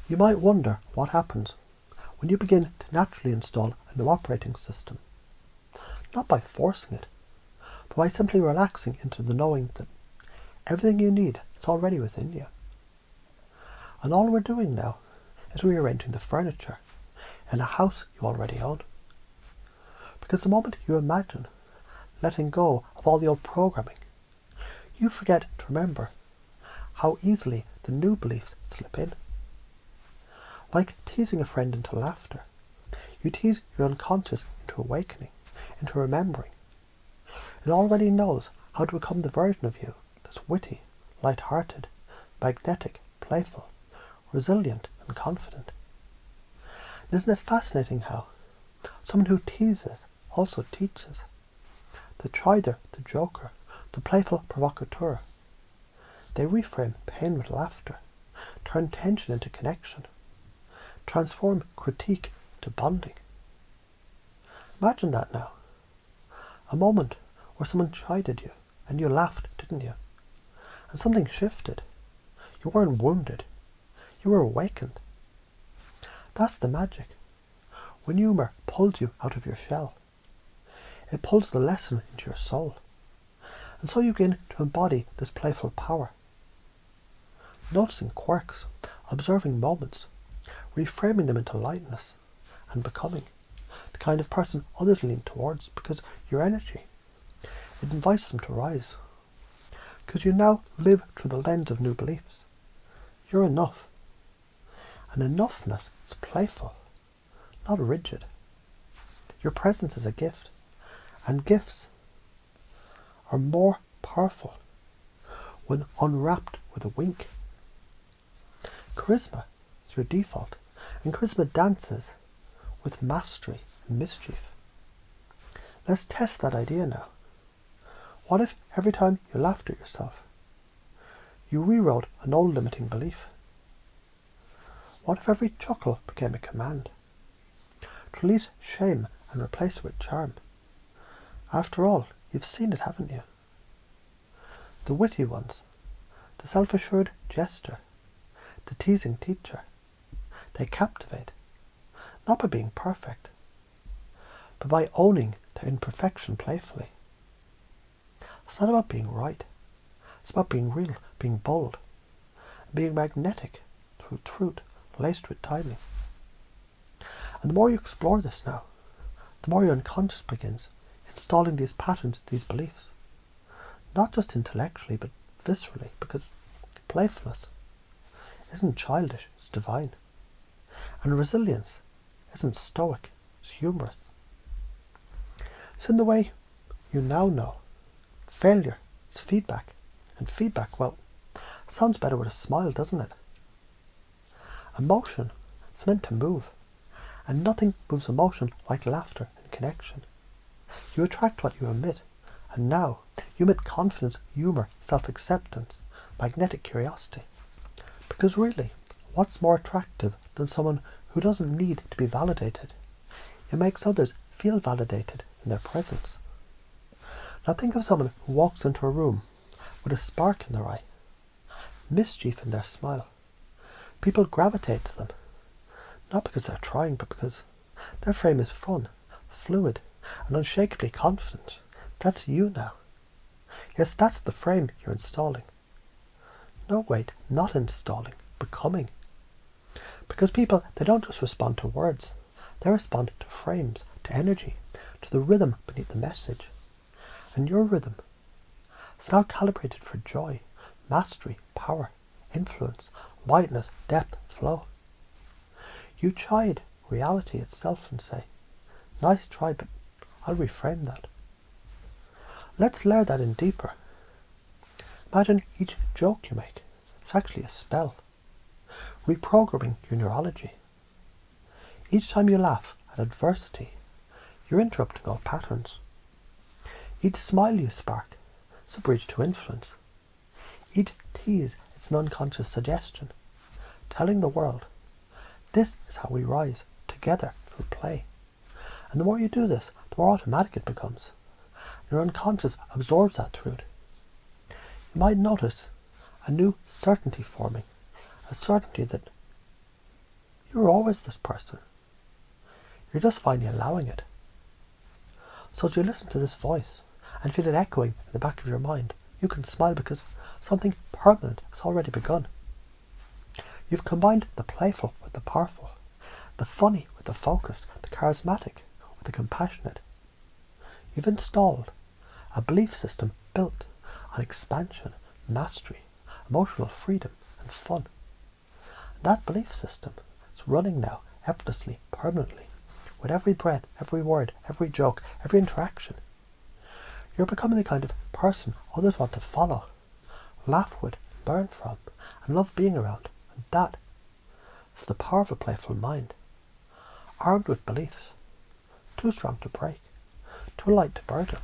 You might wonder what happens when you begin to naturally install a new operating system. Not by forcing it, but by simply relaxing into the knowing that everything you need is already within you. And all we're doing now is rearranging the furniture in a house you already own. Because the moment you imagine letting go of all the old programming, you forget to remember how easily the new beliefs slip in. Like teasing a friend into laughter, you tease your unconscious into awakening, into remembering. It already knows how to become the version of you that's witty, light-hearted, magnetic, playful, resilient and confident. And isn't it fascinating how someone who teases also teaches? The trider, the joker, the playful provocateur. They reframe pain with laughter, turn tension into connection, transform critique into bonding. Imagine that now. A moment where someone chided you and you laughed, didn't you? And something shifted. You weren't wounded. You were awakened. That's the magic. When humour pulls you out of your shell, it pulls the lesson into your soul. And so you begin to embody this playful power. Noticing quirks, observing moments, reframing them into lightness, and becoming the kind of person others lean towards because your energy, it invites them to rise. Because you now live through the lens of new beliefs. You're enough. And enoughness is playful, not rigid. Your presence is a gift, and gifts are more powerful when unwrapped with a wink. Charisma is your default, and charisma dances with mastery and mischief. Let's test that idea now. What if every time you laughed at yourself, you rewrote an old limiting belief? What if every chuckle became a command? To release shame and replace it with charm. After all, you've seen it, haven't you? The witty ones, the self-assured jester, the teasing teacher. They captivate, not by being perfect, but by owning their imperfection playfully. It's not about being right. It's about being real, being bold, and being magnetic through truth laced with timing. And the more you explore this now, the more your unconscious begins installing these patterns, these beliefs. Not just intellectually, but viscerally, because playfulness isn't childish, it's divine. And resilience isn't stoic, it's humorous. It's in the way you now know. Failure is feedback, and feedback, well, sounds better with a smile, doesn't it? Emotion is meant to move, and nothing moves emotion like laughter and connection. You attract what you emit, and now you emit confidence, humour, self-acceptance, magnetic curiosity. Because really, what's more attractive than someone who doesn't need to be validated? It makes others feel validated in their presence. Now think of someone who walks into a room with a spark in their eye, mischief in their smile. People gravitate to them, not because they're trying, but because their frame is fun, fluid, and unshakably confident. That's you now. Yes, that's the frame you're installing. No, wait, not installing, becoming. Because people, they don't just respond to words. They respond to frames, to energy, to the rhythm beneath the message. And your rhythm is now calibrated for joy, mastery, power, influence, wideness, depth, flow. You chide reality itself and say, nice try, but I'll reframe that. Let's layer that in deeper. Imagine each joke you make. It's actually a spell. Reprogramming your neurology. Each time you laugh at adversity, you're interrupting old patterns. Each smile you spark is a bridge to influence. Each tease, it's an unconscious suggestion, telling the world, this is how we rise, together, through play. And the more you do this, the more automatic it becomes. Your unconscious absorbs that truth. You might notice a new certainty forming, a certainty that You're always this person. You're just finally allowing it. So as you listen to this voice and feel it echoing in the back of your mind, you can smile because something permanent has already begun. You've combined the playful with the powerful, the funny with the focused, the charismatic with the compassionate. You've installed a belief system built on expansion, mastery, emotional freedom and fun. That belief system is running now effortlessly, permanently, with every breath, every word, every joke, every interaction. You're becoming the kind of person others want to follow, laugh with, learn from, and love being around. And that is the power of a playful mind, armed with beliefs, too strong to break, too light to burden.